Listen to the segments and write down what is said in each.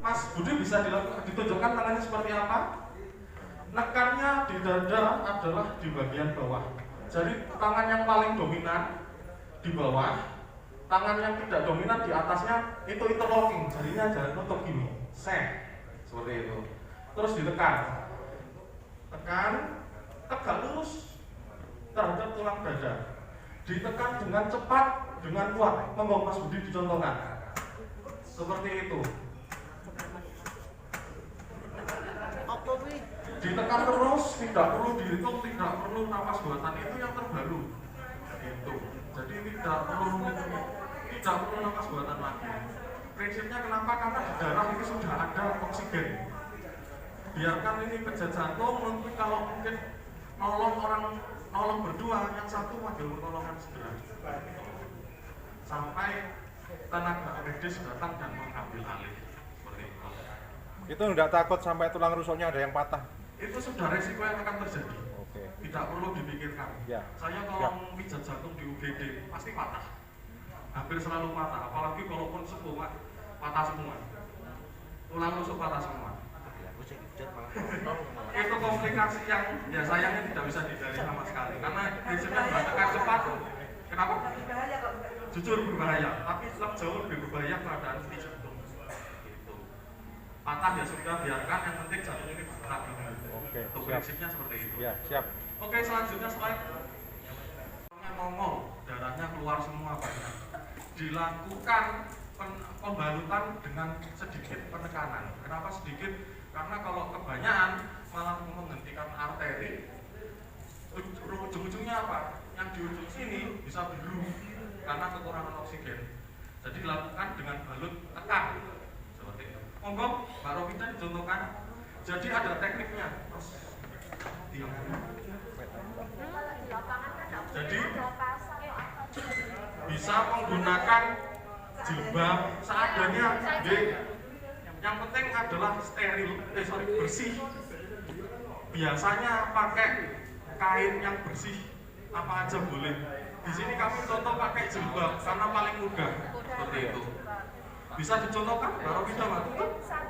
Mas Budi bisa ditunjukkan tangannya seperti apa? Nekannya di dada adalah di bagian bawah. Jadi tangan yang paling dominan di bawah, tangan yang tidak dominan di atasnya itu interlocking, jarinya jangan nutup gini, set, seperti itu. Terus ditekan, tekan, tegak lurus terhadap tulang dada. Ditekan dengan cepat, dengan kuat. Monggo Mas Budi dicontohkan. Seperti itu. Ditekan terus, tidak perlu dihitung, tidak perlu napas buatan, itu yang terbaru. Itu. Jadi tidak perlu napas buatan lagi. Prinsipnya kenapa? Karena di darah ini sudah ada oksigen. Biarkan ini pejat jantung, nanti kalau mungkin nolong berdua, yang satu manggil pertolongan segera. Sampai tenaga medis datang dan mengambil alih. Seperti itu. Itu enggak takut sampai tulang rusuknya ada yang patah? Itu sudah resiko yang akan terjadi. Oke. Tidak perlu dipikirkan. Ya. Saya kalau pijat jantung di UGD pasti patah. Hampir selalu patah, apalagi kalaupun sepuh patah semua. Tulang rusuk patah semua. Itu komplikasi yang ya sayangnya tidak bisa dihindari sama sekali. Karena prinsipnya tekan cepat. Kenapa? Jujur berbahaya, tapi jauh lebih berbahaya keadaan henti jantung. Gitu. Patah ya sudah, biarkan, yang penting jantung ini bergerak. Oke, Itu siap. prinsipnya seperti itu. Ya, siap. Oke, selanjutnya slide. Nongol, darahnya keluar semua banyak. Dilakukan pembalutan dengan sedikit penekanan. Kenapa sedikit? Karena kalau kebanyakan malah menghentikan arteri. Ujung-ujungnya apa? Yang di ujung sini bisa biru karena kekurangan oksigen. Jadi dilakukan dengan balut tekan seperti itu. Monggo, Mbak Rovita dicontohkan. Jadi ada tekniknya. Diam. Jadi bisa menggunakan jilbab seadanya. Yang penting adalah steril, bersih. Biasanya pakai kain yang bersih, apa aja boleh. Di sini kami contoh pakai jilbab karena paling mudah. Seperti itu. Bisa dicontohkan, baru kita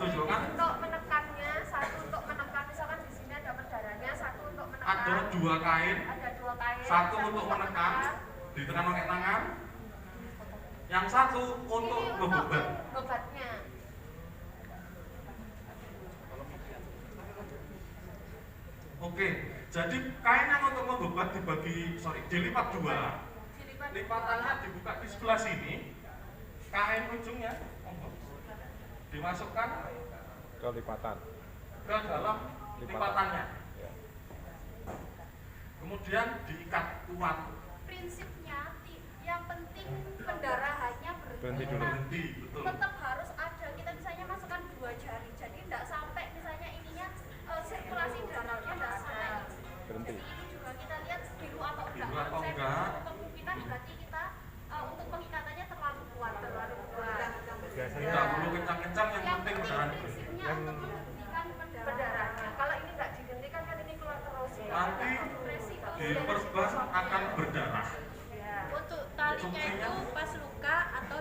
tunjukkan. Untuk menekannya, satu untuk menekan, misalkan di sini ada perdarahannya, satu untuk menekan. Ada dua kain. Satu untuk menekan, ditekan pakai tangan. Yang satu untuk membebat. Bebatnya. Oke, jadi kain yang untuk membebat dilipat dua. Lipatannya dibuka di sebelah sini. Kain ujungnya dimasukkan Ke lipatan. ke dalam lipatannya. Ya. Kemudian diikat kuat. Prinsipnya yang penting pendarahannya Berhenti dulu. Berhenti, betul. Tetap harus ada. Kita misalnya masukkan 2 jari. Jadi tidak sampai misalnya ininya sirkulasi darahnya tidak sampai. Berhenti. Jadi ini juga kita lihat biru atau enggak. Biru atau Saya enggak. kemungkinan berarti kita untuk pengikatannya terlalu kuat. Tidak perlu kencang-kencang, yang penting darah. Prinsipnya untuk menghentikan pendarahannya. Kalau ini nggak dihentikan kan ini keluar terus. Nanti diperban akan berdarah. Untuk talinya itu pas luka atau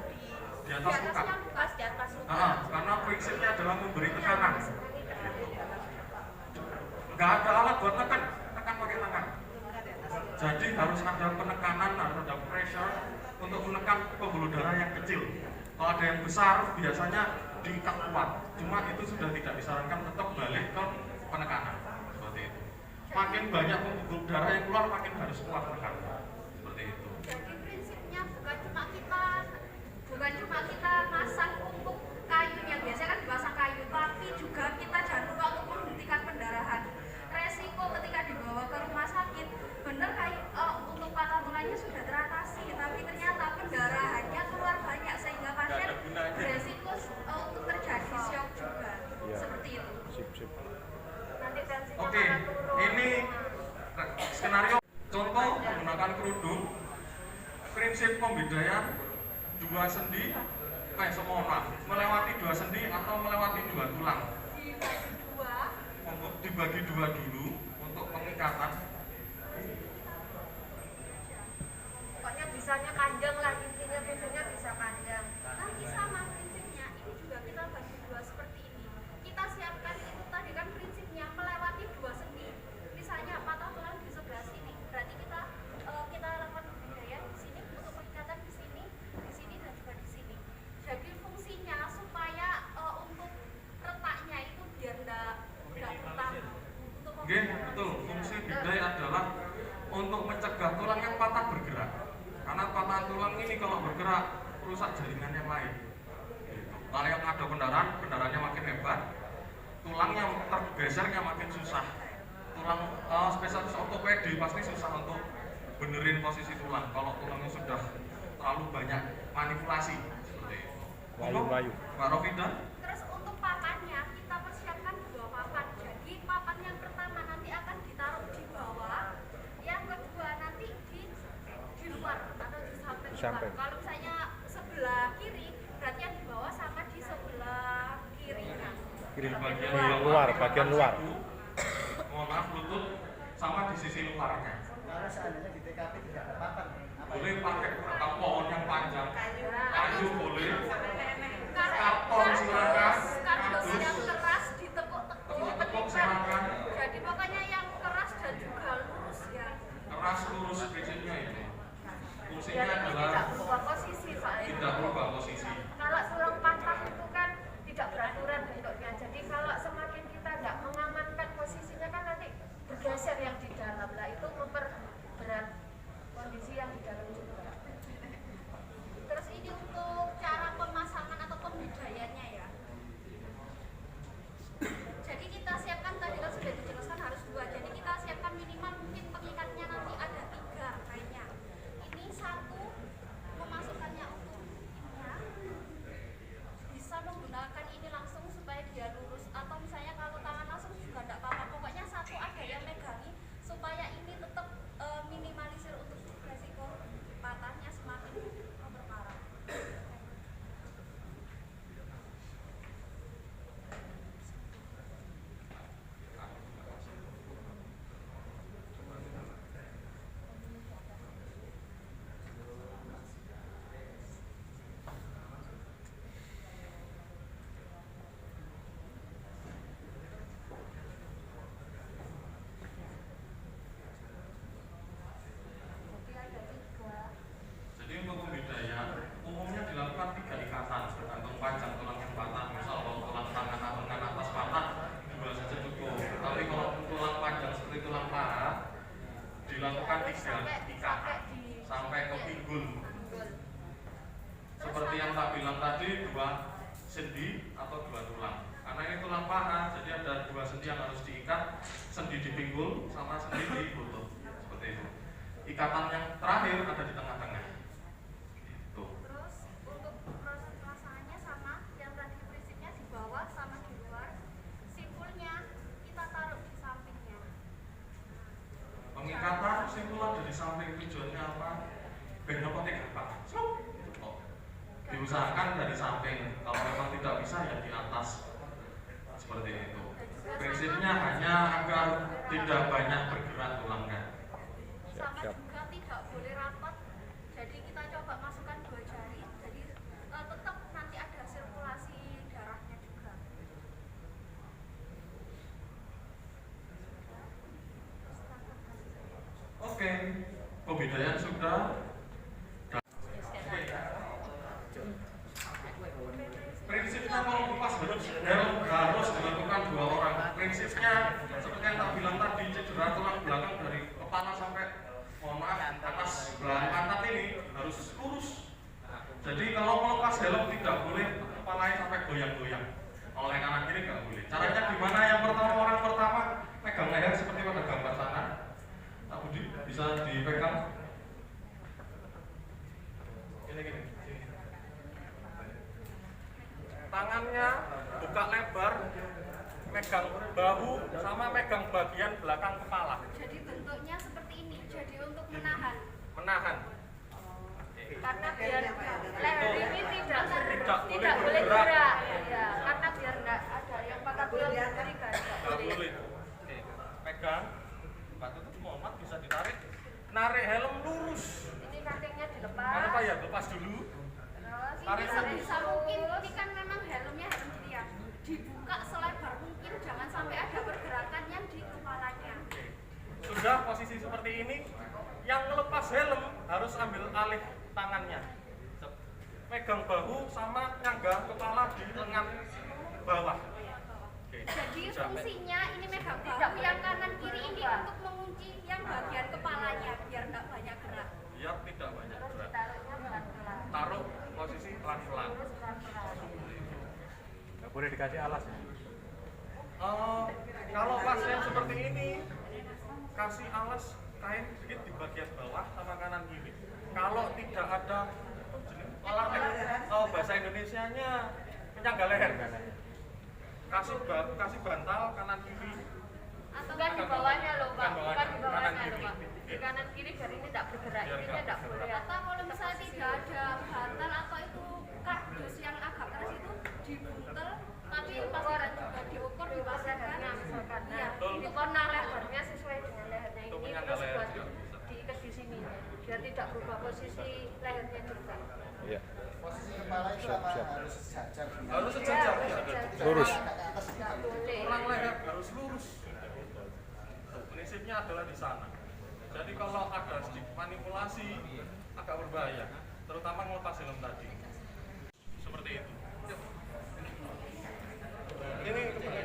Di atas luka. pas di atas luka. Karena prinsipnya adalah memberi tekanan. Nggak ada alat buat tekan pakai tangan. Jadi harus ada penekanan, harus ada pressure untuk menekan pembuluh darah yang kecil. Kalau ada yang besar, biasanya diikat kuat. Cuma itu sudah tidak disarankan, tetap balik ke penekanan. Seperti itu. Makin banyak pembuluh darah yang keluar, makin harus kuat menekan. Seperti itu. Jadi prinsipnya bukan cuma kita masang untuk kayunya, biasanya kan dipasang kayu, tapi juga kita jangan lupa untuk menghentikan pendarahan. Resiko ketika dibawa ke rumah sakit, bener untuk patah tulangnya sudah teratasi, tapi ternyata pendarahannya keluar banyak sehingga pasien beresiko untuk terjadi shock juga. Ya. Seperti itu. Sip. Nanti tensinya Oke, malah turun. ini skenario contoh menggunakan kerudung. Prinsip pembedaian dua sendi, melewati dua sendi atau melewati dua tulang. Dibagi dua dulu untuk pengikatan. Pokoknya bisanya panjang lah, intinya biasanya bisa panjang. Nanti sama prinsipnya, ini juga kita bagi dua seperti ini. jaringan yang lain. Gitu. Kalau yang ada kendaraannya makin hebat, tulangnya tergesernya makin susah. Tulang spesialis ortopedi pasti susah untuk benerin posisi tulang kalau tulangnya sudah terlalu banyak manipulasi seperti itu. Layu-layu. Mbak Rofida? Terus untuk papannya kita persiapkan 2 papan. Jadi papan yang pertama nanti akan ditaruh di bawah, yang kedua nanti di luar atau di samping luar. Samping. Kalau misalnya sebelah kiri, berarti yang di bawah sama di sebelah kirinya. Kiri. Bagian Bagian luar. Mohon maaf, lutut sama di sisi luarnya. Kalau seandainya di TKP tidak ada papan, apa Boleh pakai batang pohon yang panjang, kayu boleh, Karena karton silakan, kardus kardus, yang keras ditekuk-tekuk, tekuk-tekuk ketika. silakan, Jadi pokoknya yang keras dan juga lurus ya. keras lurus prinsipnya itu. Fungsinya Biar ini tidak adalah berubah posisi Pak. tidak berubah posisi. Kalau tulang patah itu kan tidak beraturan bentuknya. Jadi kalau semakin kita tidak mengamankan posisinya kan nanti bergeser yang di dalam. Lah itu memperberat kondisi yang di dalam juga. Terus ini untuk cara pemasangan atau pembidayannya ya. Jadi kita siapkan tadi kan sudah dijelaskan harus 2. Jadi kita siapkan minimal mungkin pengikatnya nanti ada 3 kayaknya. Ini 1 memasukkannya untuk ininya. Bisa menggunakan ini langsung supaya dia lurus atau misalnya kalau tangan langsung juga tidak apa-apa. Pokoknya 1 ada yang megangi supaya ini tetap minimalisir untuk resiko patahnya semakin memperparah. Jadi ada 3. Jadi untuk pembedaian umumnya dilakukan 3 ikatan tergantung panjang tulang yang patah. Misal kalau tulang tangan lengan atas patah 2 saja cukup. Tapi kalau tulang panjang seperti tulang paha dilakukan 3 ikatan sampai ke pinggul. Seperti yang tak bilang tadi 2 sendi atau 2 tulang. Karena ini tulang paha, jadi ada 2 sendi yang harus diikat, sendi di pinggul sama sendi di lutut. Seperti itu. Ikatan yang terakhir ada di tengah-tengah. Gitu. Terus untuk proses pemasangannya sama yang tadi prinsipnya di bawah sama di luar. Simpulnya kita taruh di sampingnya. Pengikatan simpulan dari samping tujuannya apa? Ben nopo gampang. Diusahakan dari samping. Kalau memang tidak bisa ya di atas. Seperti itu. Prinsipnya hanya agar tidak banyak bergerak tulangnya. Sama Siap. juga tidak boleh rapat. Jadi kita coba masukkan 2 jari. Jadi tetap nanti ada sirkulasi darahnya juga. Oke, pembedaian sudah. Prinsipnya kalau lepas helm harus dilakukan 2 orang. Prinsipnya seperti yang tak bilang tadi, cedera tulang belakang dari kepala sampai atas belahan pantat ini harus lurus. Jadi kalau melepas helm tidak boleh kepalanya sampai goyang-goyang. Kalau yang kanan kiri nggak boleh. Caranya gimana? Yang pertama, orang pertama pegang leher seperti pada gambar sana. Pak Budi bisa dipegang. Gini. Tangannya buka lebar, megang bahu sama megang bagian belakang kepala. Jadi bentuknya seperti ini. Jadi untuk menahan. Menahan. Karena biar leher ini tidak boleh boleh bergerak. gerak. Ya, karena biar enggak ada yang patah tulang berikan. Nggak boleh. Oke, pegang. Batu itu Muhammad bisa ditarik. Narik helm lurus. Ini kakinya dilepas. Kenapa ya? Lepas dulu. Terus Tarik ini lurus. sebisa mungkin, ini kan memang helmnya helm ceria. Dibuka selebar mungkin, jangan sampai ada pergerakan yang di kepalanya. Sudah posisi seperti ini, yang melepas helm harus ambil alih tangannya. Pegang bahu sama nyangga kepala di lengan bawah. Oke. Jadi Sudah. fungsinya ini megang bahu yang kanan kiri ini untuk mengunci yang bagian kepalanya biar nggak banyak gerak. Biar tidak banyak Terus gerak. ditaruhnya pelan-pelan. Taruh posisi pelan-pelan. Nggak boleh dikasih alas ya? Kalau pasien seperti ini, kasih alas kain sedikit di bagian bawah sama kanan kiri. Kalau tidak ada bahasa Indonesianya penyangga leher, kasih bantal kanan kiri. Atau kan di bawahnya loh Pak, bukan di bawahnya kanan loh Pak. kiri. Di kanan kiri biar ini tidak bergerak, Biar ini nggak tidak boleh. Atau kalau misalnya tidak ada bantal atau itu kardus yang agak keras itu dibuntel, tapi pastikan juga diukur dipasangkan. Misalkan, Iya. untuk warna lehernya sesuai dengan lehernya Untuk ini, penyangga terus leher buat juga. diikat di sini, biar tidak berubah posisi lehernya juga. Iya. Posisi kepala itu Siap, apa siap. harus sejajar dengan Harus sejajar, Iya, ya. sejajar. Lurus. Agak ke atas Nggak boleh. Orang leher harus lurus. Prinsipnya adalah di sana. Jadi kalau ada sedikit manipulasi agak berbahaya, terutama ngelepas helm tadi. Seperti itu. Ini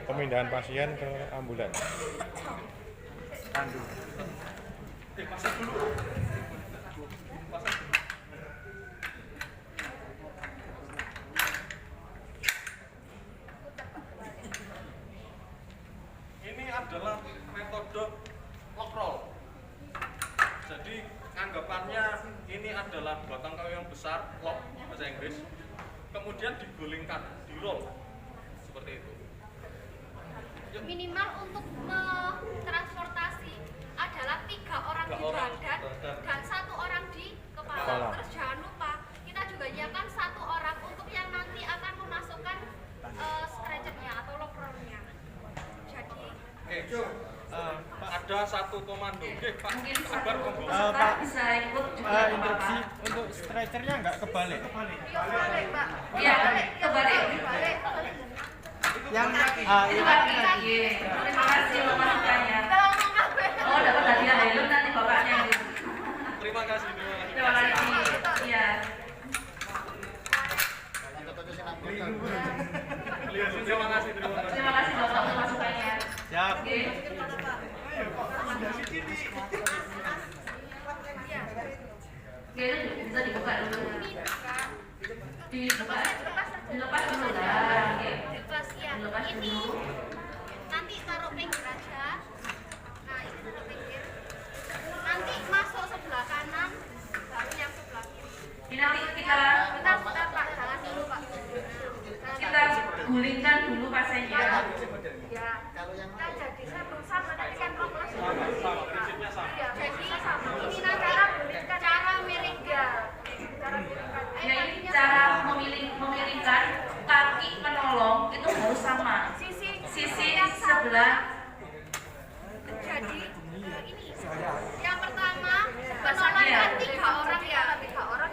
Pemindahan pasien ke ambulans. pasang dulu. Pasang dulu. Ini adalah metode lock roll. Jadi anggapannya ini adalah batang kayu yang besar, lock bahasa Inggris. Kemudian digulingkan, di roll seperti itu. Minimal untuk transportasi adalah 3 orang di 3 orang badan dan 1 orang di Kepala. kepala. Terus jangan lupa kita juga nyiapkan 1 orang untuk yang nanti akan memasukkan stretchernya atau lokernya. Jadi Ada satu komando. Oke, Pak. Sabar monggo. Pak, Bisa ikut juga instruksi untuk stretchernya nggak kebalik. Iya balik Pak. Iya, kebalik. Yang Terima kasih masukannya. Oh, dapat hadiah helm nanti bapaknya. Terima kasih. Terima kasih. Iya. contohnya sih nangkut. Terima kasih. Terima kasih Bapak untuk masukannya. siap. Oke. Oke, itu bisa dibuka dulu. Dilepas dulu lah. Oke. Dilepas ya. Dilepas Ini dulu. nanti taruh pinggir aja. Nah, ini taruh pinggir. Nanti masuk sebelah kanan, baru yang sebelah kiri. Ini nanti kita Bentar, Pak, jangan dulu, Pak. kita gulingkan dulu pasiennya. Ya. Kalau yang Kita jadi sama nanti kan oplos. Sama, prinsipnya sama. Ya, jadi sama. Ini nanti cara miringkan. Cara miringkan. Ya, ini cara memilingkan kaki penolong itu harus sama. Sisi sebelah. Jadi ini yang pertama penolong kan 3 orang ya, 3 orang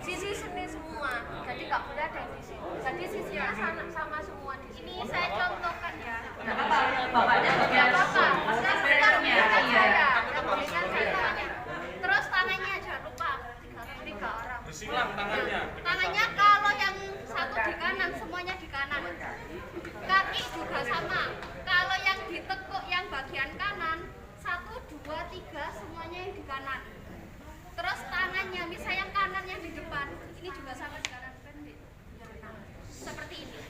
sisi sini semua. Jadi nggak boleh ada yang di sini. Jadi sisinya sama semua di sini. Ini saya contohkan ya. Nggak apa-apa, bapaknya Nggak apa-apa. Maksudnya sebenarnya iya. Terus tangannya jangan lupa 3 orang. Bersilang tangannya. Tangannya kalau yang satu di kanan semuanya di kanan. Kaki juga sama. Kalau yang ditekuk yang bagian kanan 1, 2, 3 semuanya yang di kanan. Terus tangannya misalnya yang kanan yang di depan ini juga sama di kanan pendek. Seperti ini.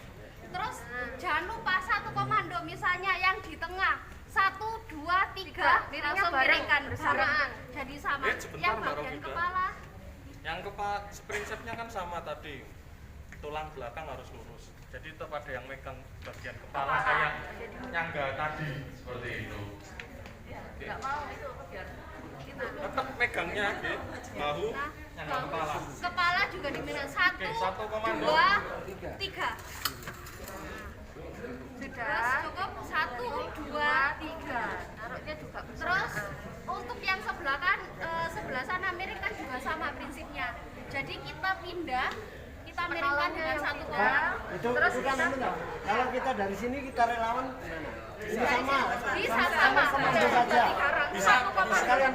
Terus jangan lupa 1 komando misalnya yang di tengah 1, 2, 3 langsung miringkan bersamaan. Jadi sama. Sebentar, Yang Mbak bagian Rofida. kepala Yang prinsipnya kan sama tadi. Tulang belakang harus lurus. Jadi tetap ada yang megang bagian kepala kayak nyangga tadi seperti itu. Nggak mau itu biar kita. Tetap megangnya, oke. Bahu, nyangga kepala. Kepala juga dimiringkan 1, Oke, 1 komando. 2, 3. Sudah cukup 1, 2, 3. Taruhnya juga. Terus untuk yang sebelah sana miringkan juga sama prinsipnya. Jadi kita pindah, kita miringkan dengan 1 orang. Itu terus kalau kita dari sini kita relawan gimana? Bisa sama. Bisa sama. Bisa saja. Bisa Sekalian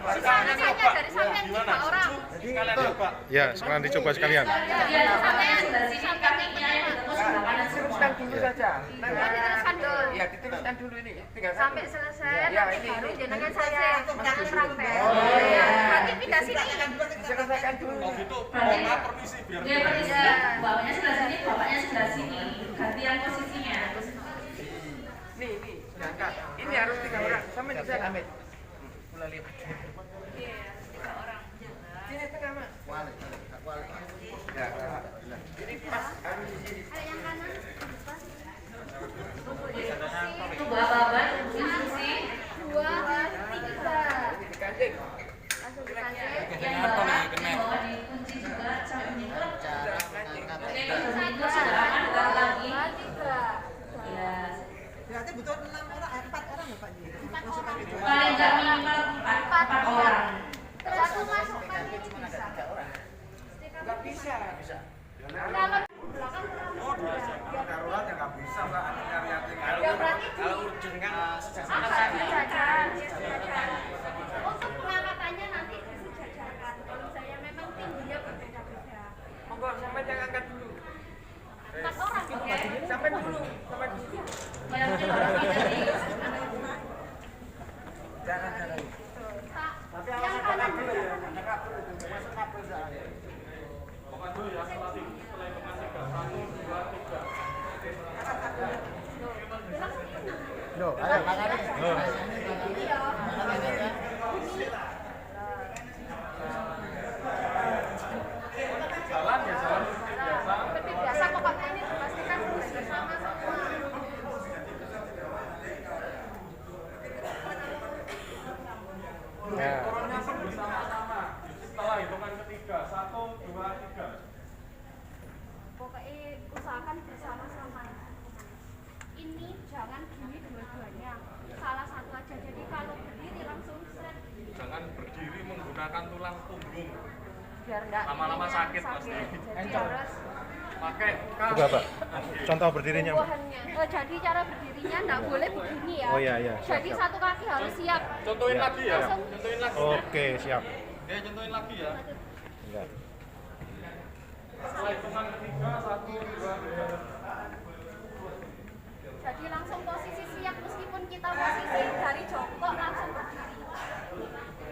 Misalnya dari sampai 3 orang. Sekalian coba. Ya, sekarang dicoba sekalian. Iya, sampai sebelah sini kakinya yang ketemu sebelah kanan semua. dulu saja. Diteruskan dulu. Ya Enggak diteruskan dulu ini, tinggal satu. Sampai selesai, Ya, nanti ini. baru jenengan saya jangan praktek. Oh, iya. Nanti pindah sini. Diselesaikan dulu. Oh gitu, mohon maaf permisi biar Dia permisi, bapaknya sebelah sini, bapaknya sebelah sini. Gantian posisinya. Nih, angkat. Ini harus 3 orang. Sampai di sana. Mulai lihat. Iya, 3 orang. Sini tengah, Mas. Wali, wali. Ya, ini pas harus di sini. Ayo yang kanan. Depan. Itu bapak-bapak, instruksi. 2, 3. Dikancing. Langsung dikancing. Yang bawah dikunci juga, cabutnya. Cara mengangkat. Oke, itu sudah aman, baru lagi. 3. Ya, Berarti butuh 4 orang ya Pak? 4 orang. paling nggak minimal 4 orang. Satu masukkan ini bisa. Enggak bisa. Kalau belakang Darurat ya nggak bisa, Mbak. ya berarti Kalau urgent kan sejajar. Untuk pengangkatannya nanti disejajarkan. Kalau saya memang tingginya berbeda-beda. Monggo sampai yang angkat dulu. 4 orang oke. Sampai dulu. Bayangin orang ini. Jangan. Pak, yang kanan dulu. masuk kabel soalnya. Bukan dulu ya, setelah hitungan 3, 1, 2, 3. Loh, ayo. Ini ya. Jalan ya, jalan seperti biasa. Seperti biasa pokoknya ini dipastikan harus bersama semua. Ya. Turunnya pun bersama-sama. Setelah hitungan ketiga, 1, 2, 3. Pokoknya usahakan bersama-sama. Ini jangan gini dua-duanya. Salah satu aja. Jadi kalau berdiri langsung set. Jangan berdiri menggunakan tulang punggung. Biar enggak Lama-lama sakit pasti. Jadi harus Pakai Coba Pak, contoh berdirinya Pak. punggungannya. Jadi cara berdirinya enggak boleh begini ya. Oh iya, iya. Jadi satu kaki harus siap. Contohin Ya. lagi ya. Langsung. Contohin lagi. Oke, siap. Ya, contohin lagi ya. Enggak. Setelah hitungan ketiga, 1, 2, 3. Jadi langsung posisi siap meskipun kita posisi dari jongkok langsung berdiri.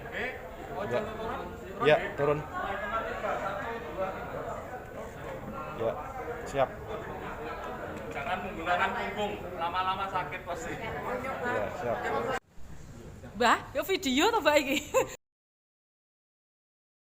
Oke. Oh, Ya. contoh turun. Ya, turun. Setelah hitungan 3, 1, 2, 3. Ya, siap. Jangan menggunakan punggung. Lama-lama sakit pasti. Ya, siap. Mbah, yo video to Mbak iki?